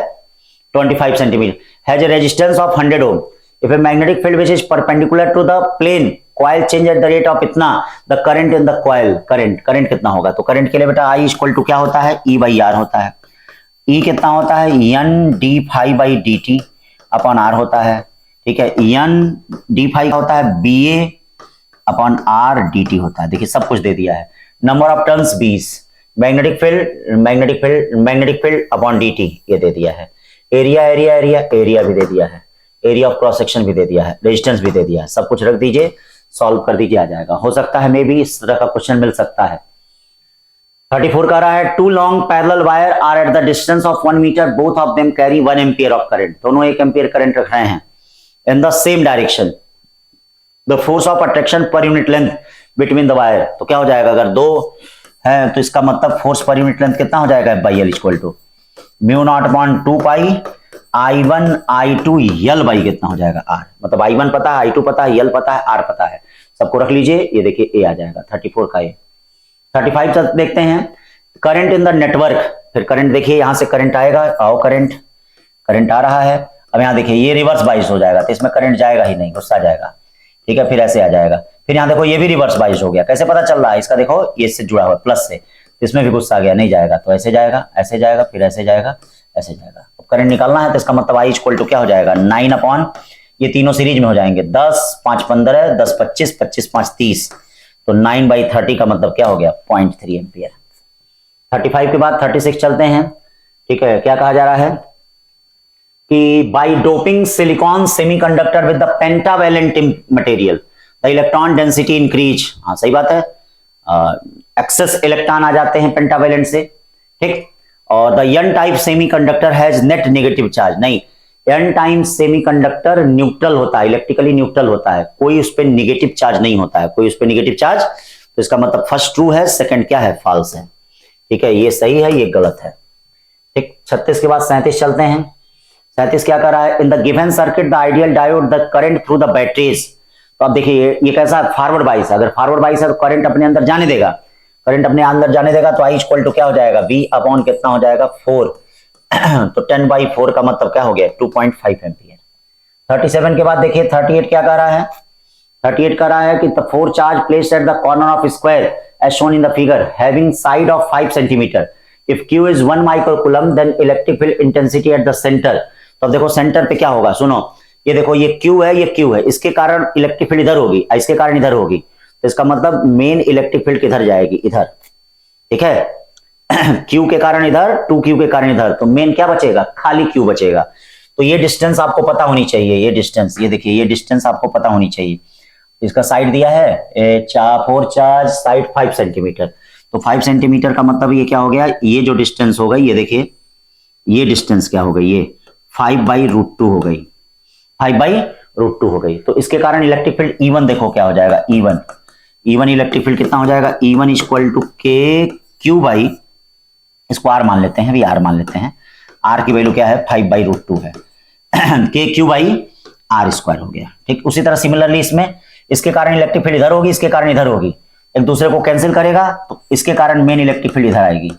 A: 25 centimetre, has a resistance of 100 ohm, if a magnetic field which is perpendicular to the plane coil change at the rate of इतना, the current in the coil, current कितना होगा, तो current के लिए बेटा I equal to क्या होता है E/R होता है। E कितना होता है N/d∅dt अपॉन R होता है। ठीक है, N/d∅ होता है BA/R/dt होता है। देखिए सब कुछ दे दिया है। Number of turns 20, magnetic field upon dt ये दे दिया है। एरिया भी दे दिया है, एरिया ऑफ क्रॉस सेक्शन भी दे दिया है, रेजिस्टेंस भी दे दिया है। सब कुछ रख दीजिए, सॉल्व कर दीजिए, आ जाएगा। हो सकता है मे भी इस तरह का क्वेश्चन मिल सकता है। 34 का रहा है, 2 long parallel wire are at the distance of 1 metre, both of them carry 1 ampere of current, दोनों 1 एम्पियर करंट रख रहे हैं in the same direction, the force of attraction per unit length between the wire, तो क्या हो जाएगा, अगर 2 है तो इसका मतलब फोर्स पर यूनिट लेंथ कितना हो जाएगा F/L equal to μ0/2 I1 I2 L by कितना हो जाएगा R, मतलब I1 पता है, I2 पता है, L पता है, R पता है, सबको रख लीजिए। ये देखिए A आ जाएगा 34 का। 35 तक देखते हैं, करंट इन द नेटवर्क फिर करंट देखिए, यहां से करंट आएगा, आओ करंट आ रहा है। अब यहाँ देखिए ये रिवर्स बाइस हो जाएगा, तो इसमें करंट जाएगा ही नहीं, गुस्सा जाएगा, ठीक है। फिर ऐसे आ जाएगा, फिर यहाँ देखो ये भी रिवर्स बाइस हो गया, कैसे पता चल रहा है इसका, देखो ये इससे जुड़ा हुआ प्लस से, इसमें भी गुस्सा आ गया, नहीं जाएगा, तो ऐसे जाएगा, ऐसे जाएगा, फिर ऐसे जाएगा, ऐसे जाएगा। अब करंट निकालना है तो इसका मतलब आई इक्वल टू क्या हो जाएगा, 9 अपॉन, ये तीनों सीरीज में हो जाएंगे, 10 5 15, 10 25, 25 5 30, तो 9/30 का मतलब क्या हो गया, 0.3 एम्पियर। 35 के बाद 36 चलते हैं, ठीक है। क्या कहा जा रहा है कि by doping silicon semiconductor with the pentavalent material the electron density increase. हाँ सही बात है, एक्सेस इलेक्ट्रॉन आ जाते हैं पेंटावेलेंट से, ठीक। और the N type semiconductor has net negative charge. नहीं, एन टाइप सेमीकंडक्टर न्यूट्रल होता है, इलेक्ट्रिकली न्यूट्रल होता है, कोई उस पर निगेटिव चार्ज नहीं होता है, कोई उस पर निगेटिव चार्ज। तो इसका मतलब फर्स्ट ट्रू है, सेकंड क्या है, फॉल्स है, ठीक है। ये सही है, ये गलत है, ठीक। 36 के बाद 37 चलते हैं। 37 क्या कर रहा है, in the given circuit the ideal diode the current through the batteries. तो अब देखिए ये कैसा है, फॉरवर्ड बाइस। अगर फॉरवर्ड बाइस है तो करंट अपने अंदर जाने देगा, करंट अपने अंदर जाने देगा, तो आई इक्वल टू क्या हो जाएगा, V अपॉन कितना हो जाएगा, 4। तो 10/4 का मतलब क्या हो गया, 2.5 एम्पियर। 37 के बाद देखिए 38 क्या कर रहा है, 38 कर रहा है कि the 4 charge placed at the corner of square as shown in the figure having side of 5 centimetre, if Q is 1 microcoulomb then electric field intensity at the centre. तो अब देखो सेंटर पे क्या होगा, सुनो, ये देखो ये Q है, ये Q है, इसके कारण इलेक्ट्रिक फील्ड इधर होगी, इसके कारण इधर होगी, तो इसका मतलब मेन इलेक्ट्रिक फील्ड किधर जाएगी, इधर, ठीक है। Q के कारण इधर, 2Q के कारण इधर, तो मेन क्या बचेगा, खाली Q बचेगा। तो ये डिस्टेंस आपको पता होनी चाहिए, ये डिस्टेंस, ये देखिए ये डिस्टेंस आपको पता होनी चाहिए। इसका साइड दिया है 4 चार्ज, साइड 5 सेंटीमीटर, तो 5 सेंटीमीटर का मतलब ये क्या हो गया, ये जो डिस्टेंस हो गई, ये देखिए ये डिस्टेंस क्या हो गई, ये 5/√2 हो गई, 5/√2 हो गई। तो इसके कारण इलेक्ट्रिक फील्ड E1 देखो क्या हो जाएगा, E1 इलेक्ट्रिक फील्ड कितना हो जाएगा, E1 equal to KQ by, इसको R मान लेते हैं, भी R मान लेते हैं, R की वैल्यू क्या है, 5/√2 है, KQ बाई R² हो गया, ठीक। उसी तरह सिमिलरली इसमें, इसके कारण इलेक्ट्रिक फील्ड इधर होगी, इसके कारण इधर होगी, एक दूसरे को कैंसिल करेगा, तो इसके कारण मेन इलेक्ट्रिक फील्ड इधर आएगी।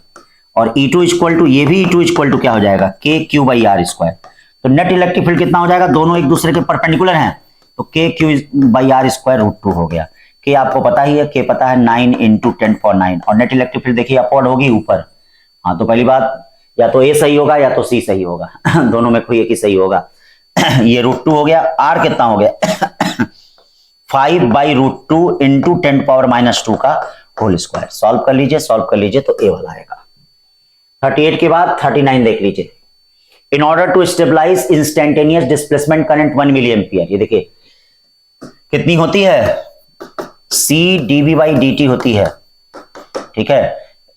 A: और E2 इक्वल टू, ये भी E2 इक्वल टू क्या हो जाएगा, KQ बाई R²। तो नेट इलेक्ट्रिक फील्ड कितना हो जाएगा, दोनों एक दूसरे के परपेंडिकुलर हैं, तो KQ बाई R²√2 हो गया। K आपको पता ही है, K पता है 9 × 10⁹, और नेट इलेक्ट्रिक फील्ड देखिए अपवर्ड होगी ऊपर। हाँ तो पहली बात, या तो A सही होगा या तो C सही होगा, दोनों में कोई एक ही सही होगा। ये √2 हो गया, R कितना हो गया 5/√2 × 10⁻² का होल स्क्वायर। सॉल्व कर लीजिए तो A वाला आएगा। 38 के बाद 39 देख लीजिए। In order to stabilise instantaneous displacement current 1 milliampere, ये देखिए कितनी होती है, C dV/dt होती है, ठीक है।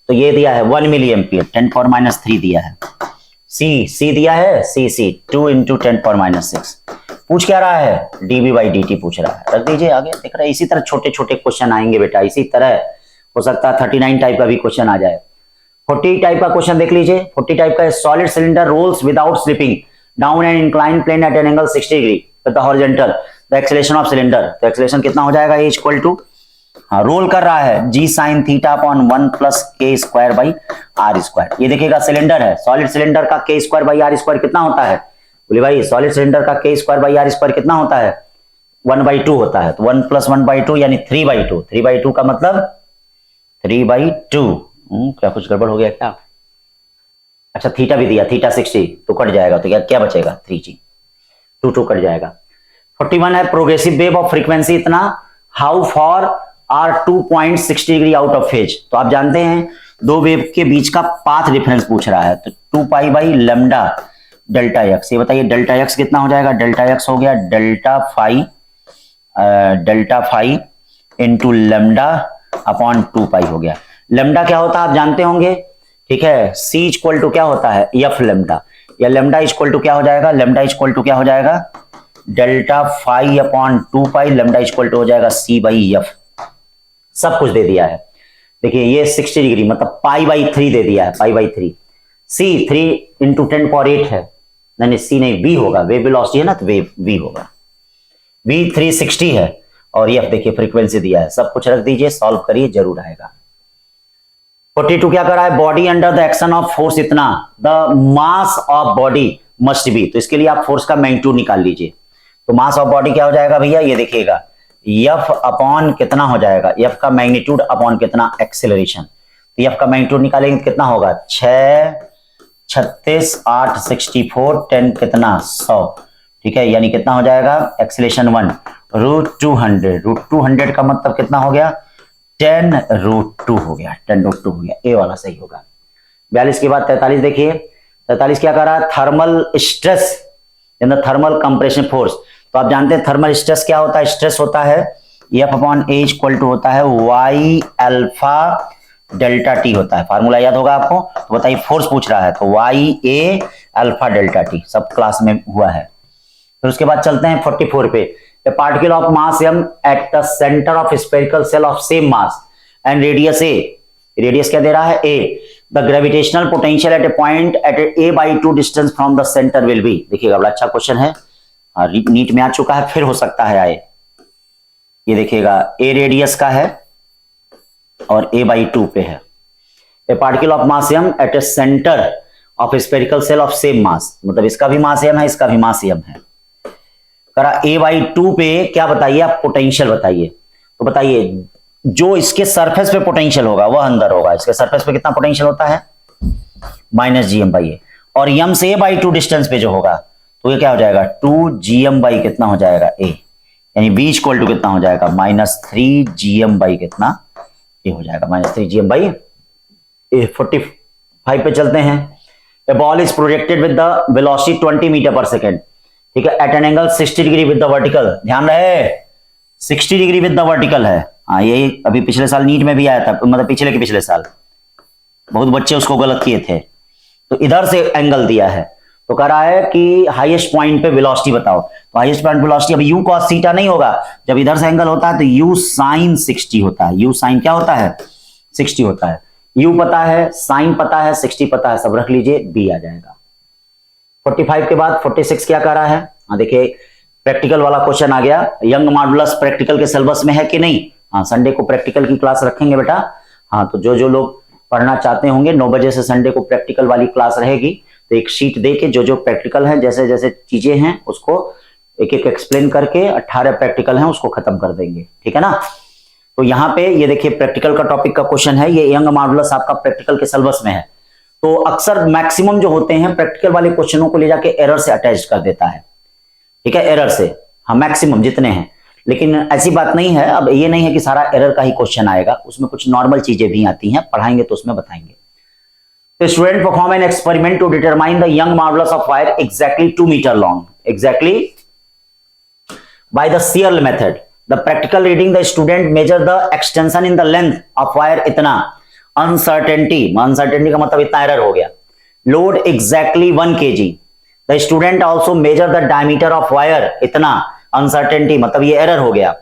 A: तो ये दिया है 1 मिली एम्पियर, 10⁻³ दिया है, C दिया है, C 2 × 10⁻⁶। पूछ क्या रहा है, dV/dt पूछ रहा है, रख दीजिए आगे, देख रहे हैं इसी तरह छोटे छोटे क्वेश्चन आएंगे बेटा, इसी तरह हो सकता है 39 टाइप का भी क्वेश्चन आ जाए। 40 टाइप का क्वेश्चन देख लीजिए। 40 टाइप का, solid cylinder rolls without slipping down an incline plane at an angle 60 degree with the horizontal, the acceleration of cylinder, तो एक्सेलरेशन कितना हो जाएगा, ए इक्वल टू, हाँ रोल कर रहा है, G sin θ upon 1 + K² R²। ये देखिएगा सिलेंडर है, सॉलिड सिलेंडर का K² R² कितना होता है, बोले भाई सॉलिड सिलेंडर का K² R² कितना होता है, 1/2 होता है, तो 1 + 1/2 यानी 3/2, 3/2 का मतलब 3/2। क्या कुछ गड़बड़ हो गया क्या, अच्छा थीटा भी दिया, θ 60, तो कट जाएगा, तो क्या बचेगा, 3G, 2 कट जाएगा। 41 है, प्रोग्रेसिव वेव ऑफ फ्रीक्वेंसी इतना, how far are 2.60 degree out of phase. तो आप जानते हैं दो वेव के बीच का पाथ डिफरेंस पूछ रहा है, तो 2π/λ डेल्टा x। ये बताइए डेल्टा x कितना हो जाएगा, डेल्टा x हो गया delta phi into lambda upon 2π हो गया। लैम्डा क्या होता है आप जानते होंगे, ठीक है, c इक्वल टू क्या होता है, f लैम्डा, या लैम्डा इक्वल टू क्या हो जाएगा, लैम्डा इक्वल टू क्या हो जाएगा, delta phi upon 2π, lambda equal to हो जाएगा c/f। सब कुछ दे दिया है, देखिए ये 60 डिग्री मतलब π/3 दे दिया है, π/3। c 3 × 10⁸ है, नहीं c नहीं, v होगा, वेव वेलोसिटी है ना, तो वेव v होगा, v 360 है, और f देखिए फ्रीक्वेंसी दिया है, सब कुछ रख दीजिए, सॉल्व करिए, जरूर आएगा। 42 क्या करा है, body under the action of force इतना, the mass of body must be, तो इसके लिए आप फोर्स का मैग्नीट्यूड निकाल लीजिए। तो मास ऑफ बॉडी क्या हो जाएगा भैया, ये देखिएगा F अपॉन कितना हो जाएगा, F का मैग्नीट्यूड अपॉन कितना, एक्सेलरेशन। तो F का मैग्नीट्यूड निकालेंगे तो कितना होगा, 6 36 8 64 10 कितना 100, ठीक है, यानी कितना हो जाएगा एक्सेलरेशन 1 √200, √200 का मतलब कितना हो गया 10√2 हो गया, 10√2 हो गया, ए वाला सही होगा। 42 के बाद 43 देखिए, 43 क्या कर रहा है, thermal stress in the thermal compression force. तो आप जानते हैं थर्मल स्ट्रेस क्या होता है, स्ट्रेस होता है F upon A equal to होता है Y अल्फा डेल्टा टी होता है, फार्मूला याद होगा आपको। तो बताइए फोर्स पूछ रहा है तो YA अल्फा डेल्टा टी, सब क्लास में हुआ है। फिर उसके बाद चलते हैं 44 पे, a particle of mass m at the center of spherical shell of same mass and radius a, radius क्या दे रहा है a, the gravitational potential at a point at a by 2 distance from the center will be, देखिएगा बड़ा अच्छा question है, NEET में आ चुका है, फिर हो सकता है आए। ये देखिएगा a रेडियस का है और a by 2 पे है, a particle of mass m at a center of spherical shell of same mass, मतलब इसका भी मास m है, इसका भी मास m है। करा a/2 पे क्या बताइए आप, पोटेंशियल बताइए। तो बताइए जो इसके सरफेस पे पोटेंशियल होगा वह अंदर होगा, इसके सरफेस पे कितना पोटेंशियल होता है -gm/a, और m से a/2 डिस्टेंस पे जो होगा तो ये क्या हो जाएगा 2gm/ कितना हो जाएगा a, यानी b इक्वल टू कितना हो जाएगा -3gm/ कितना a हो जाएगा -3gm/a। 45 पे चलते हैं, a ball is projected with the velocity 20 metre per second, ठीक है, at an angle 60 degree with the vertical, ध्यान रहे 60 डिग्री विद द वर्टिकल है। हाँ यही अभी पिछले साल नीट में भी आया था, मतलब पिछले के पिछले साल बहुत बच्चे उसको गलत किए थे। तो इधर से एंगल दिया है, तो कह रहा है कि हाईएस्ट पॉइंट पे वेलोसिटी बताओ। तो हाईएस्ट पॉइंट वेलोसिटी अब u cos थीटा नहीं होगा, जब इधर से एंगल होता है तो u sin 60 होता है, u sin क्या होता है 60 होता है, u पता है, sin पता है, 60 पता है, सब रख लीजिए, b आ जाएगा। 45 के बाद 46 क्या कर रहा है, हाँ देखिए प्रैक्टिकल वाला क्वेश्चन आ गया, यंग मॉडुलस प्रैक्टिकल के सिलेबस में है कि नहीं, हाँ संडे को प्रैक्टिकल की क्लास रखेंगे बेटा। हाँ तो जो जो लोग पढ़ना चाहते होंगे 9 बजे से संडे को प्रैक्टिकल वाली क्लास रहेगी, तो एक शीट दे के जो जो प्रैक्टिकल है, जैसे जैसे चीजें हैं उसको एक एक एक्सप्लेन करके 18 प्रैक्टिकल हैं उसको खत्म कर देंगे, ठीक है ना। तो यहाँ पे ये देखिए प्रैक्टिकल का टॉपिक का क्वेश्चन है, ये यंग मॉडुलस आपका प्रैक्टिकल के सिलेबस में है। तो अक्सर मैक्सिमम जो होते हैं प्रैक्टिकल वाले क्वेश्चनों को ले जाके एरर से अटैच कर देता है, ठीक है, एरर से, हाँ मैक्सिमम जितने हैं, लेकिन ऐसी बात नहीं है। अब ये नहीं है कि सारा एरर का ही क्वेश्चन आएगा, उसमें कुछ नॉर्मल चीजें भी आती हैं, पढ़ाएंगे तो उसमें बताएंगे। तो student perform an experiment to determine the Young modulus of wire exactly 2 metre long, exactly by the Searle method. The practical reading the student measure the extension in the length of wire इतना, uncertainty, uncertainty का मतलब इतना error हो गया, load exactly 1 kg, the student also measure the diameter of wire इतना, uncertainty मतलब ये error हो गया,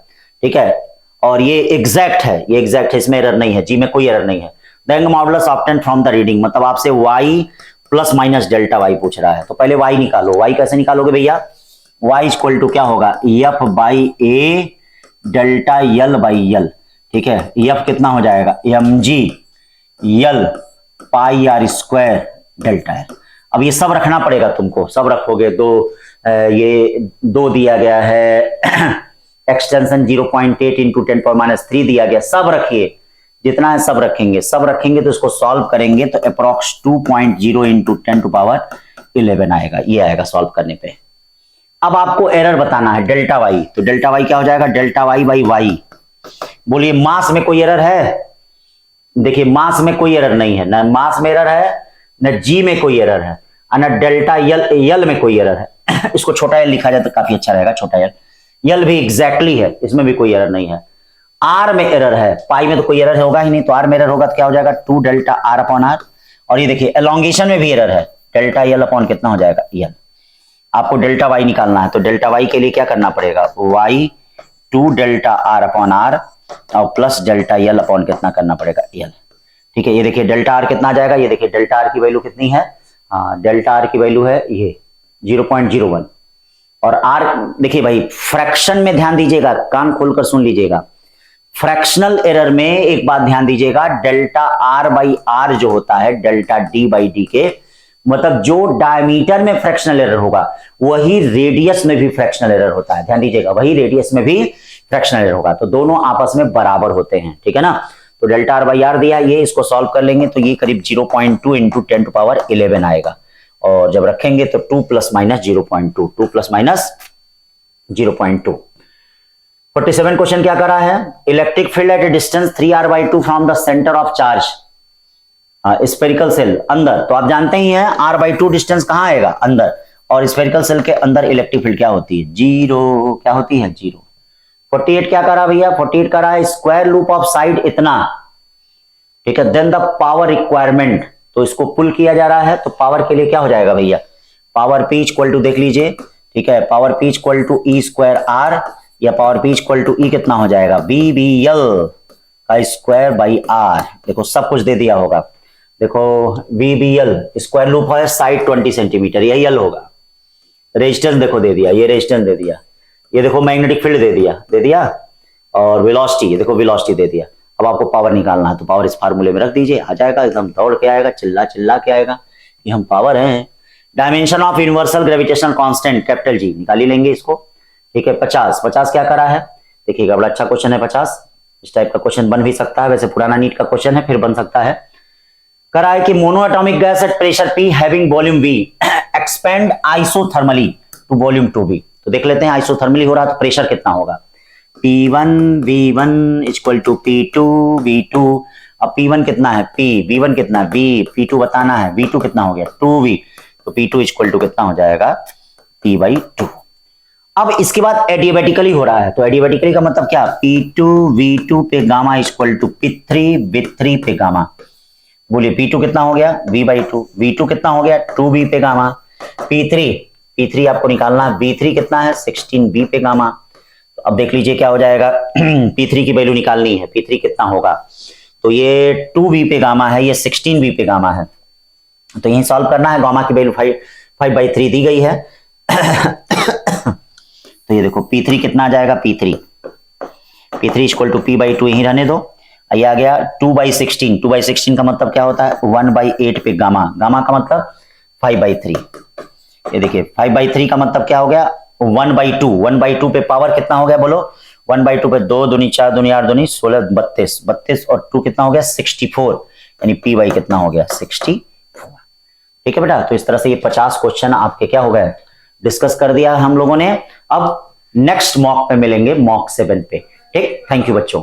A: ठीक है, और ये एग्जैक्ट है, ये एग्जैक्ट है, इसमें एरर नहीं है, जी में कोई एरर नहीं है। The Young modulus obtained from the reading, मतलब आपसे y plus minus delta y पूछ रहा है, तो पहले y निकालो। y कैसे निकालोगे भैया, y इक्वल टू क्या होगा f/a डेल्टा l/l, ठीक है, f कितना हो जाएगा mg l पाई r स्क्वायर डेल्टा l। अब ये सब रखना पड़ेगा तुमको, सब रखोगे, ये 2 दिया गया है, एक्सटेंशन 0.8 इंटू 10⁻³ दिया गया, सब रखिए, जितना है सब रखेंगे, सब रखेंगे तो इसको सॉल्व करेंगे तो अप्रॉक्स 2.0 इंटू 10⁻11 आएगा, ये आएगा सॉल्व करने पे। अब आपको एरर बताना है डेल्टा वाई, तो डेल्टा वाई क्या हो जाएगा, डेल्टा वाई बाई वाई। बोलिए मास में कोई एरर है, देखिए मास में कोई एरर नहीं है, ना मास में एरर है, न जी में कोई एरर है, ना डेल्टा यल में कोई एरर है। इसको छोटा एल लिखा जाए तो काफी अच्छा रहेगा, छोटा यल भी एग्जैक्टली है, इसमें भी कोई एरर नहीं है। आर में एरर है, पाई में तो कोई एरर होगा ही नहीं, तो आर में एरर होगा तो क्या हो जाएगा 2 डेल्टा आर अपॉन आर। और ये देखिए एलोंगेशन में भी एरर है, डेल्टा यल अपॉन कितना हो जाएगा यल। आपको डेल्टा वाई निकालना है, तो डेल्टा वाई के लिए क्या करना पड़ेगा, Y 2 delta R upon R और प्लस डेल्टा यल अपॉन कितना करना पड़ेगा यल, ठीक है। ये देखिए डेल्टा आर कितना आ जाएगा, ये देखिए डेल्टा आर की वैल्यू कितनी है, हाँ डेल्टा आर की वैल्यू है ये 0.01, और आर देखिए भाई फ्रैक्शन में ध्यान दीजिएगा, कान खोलकर सुन लीजिएगा, फ्रैक्शनल एरर में एक बात ध्यान दीजिएगा, डेल्टा आर बाई आर जो होता है डेल्टा डी बाई डी के, मतलब जो डायमीटर में फ्रैक्शनल एरर होगा वही रेडियस में भी फ्रैक्शनल एरर होता है। ध्यान दीजिएगा, वही रेडियस में भी फ्रैक्शनल एरर होगा, तो दोनों आपस में बराबर होते हैं। ठीक है ना, तो डेल्टा आर बाई आर दिया, ये इसको सॉल्व कर लेंगे तो ये करीब 0.2 इंटू 10 टू पावर 11 आएगा, और जब रखेंगे तो 2 plus minus 0.2, 2 plus minus 0.2। 47 question क्या करा है, electric field at A distance 3r/2 from the centre of charge spherical shell अंदर, तो आप जानते ही हैं r/2 डिस्टेंस कहां आएगा, अंदर, और स्फेरिकल सेल के अंदर इलेक्ट्रिक फील्ड क्या होती है, जीरो। क्या होती है, जीरो। 48 क्या करा भैया, 48 करा है स्क्वायर लूप ऑफ साइड इतना, ठीक है, देन द पावर रिक्वायरमेंट, तो इसको पुल किया जा रहा है, तो पावर के लिए क्या हो जाएगा भैया, पावर P इक्वल टू, देख लीजिए, ठीक है, power P equal to E square R, या power P equal to E कितना हो जाएगा, BBL का स्क्वायर बाई R। देखो सब कुछ दे दिया होगा, देखो VBL स्क्वायर लूप है साइड 20 सेंटीमीटर, यही L होगा। रेजिस्टेंस देखो दे दिया, ये रेजिस्टेंस दे दिया, ये देखो मैग्नेटिक फील्ड दे दिया, और वेलोसिटी, ये देखो वेलोसिटी दे दिया। अब आपको पावर निकालना है, तो पावर इस फार्मूले में रख दीजिए, आ जाएगा, एकदम दौड़ के आएगा, चिल्ला के आएगा कि हम पावर हैं। Dimension of universal gravitational constant capital G निकाल ही लेंगे इसको, ठीक है। 50 क्या करा है, देखिएगा बड़ा अच्छा क्वेश्चन है 50, इस टाइप का क्वेश्चन बन भी सकता है, वैसे पुराना नीट का क्वेश्चन है, फिर बन सकता है। करा है कि monoatomic gas at pressure P having volume V expand isothermally to volume 2V। तो देख लेते हैं आइसोथर्मली हो रहा तो प्रेशर कितना होगा, P1 V1 equal to P2 V2। अब P1 कितना है, P, V1 कितना है V, P2 बताना है, V2 कितना हो गया 2V, तो P2 इक्वल टू कितना हो जाएगा P/2। अब इसके बाद एडियबेटिकली हो रहा है, तो एडियबेटिकली का मतलब क्या, P2 V2 पे gamma equal to P3 V3 पे गामा। बोलिए P2 कितना हो गया V/2, V2 कितना हो गया 2V पे गामा, P3 आपको निकालना है, V3 कितना है 16V पे गामा। तो अब देख लीजिए क्या हो जाएगा P3 की वैल्यू निकालनी है, P3 कितना होगा, तो ये 2V पे गामा है, ये 16V पे गामा है, तो यही सॉल्व करना है। गामा की वैल्यू 5/3 दी गई है तो ये देखो P3 कितना आ जाएगा, P3 इक्वल टू P/2 यही रहने दो, ये आ गया 2/16, 2/16 का मतलब क्या होता है 1/8 पे गामा, गामा का मतलब 5/3। ये देखिए 5/3 का मतलब क्या हो गया 1/2, 1/2 पे पावर कितना हो गया बोलो, 1/2 पे 2 दूनी 4 दूनी 8 दूनी 16 32 और 2 कितना हो गया 64, यानी P/ कितना हो गया 64। ठीक है बेटा, तो इस तरह से ये 50 क्वेश्चन आपके क्या हो गए, डिस्कस कर दिया हम लोगों ने। अब नेक्स्ट मॉक पे मिलेंगे, मॉक 7 पे। ठीक, थैंक यू बच्चों।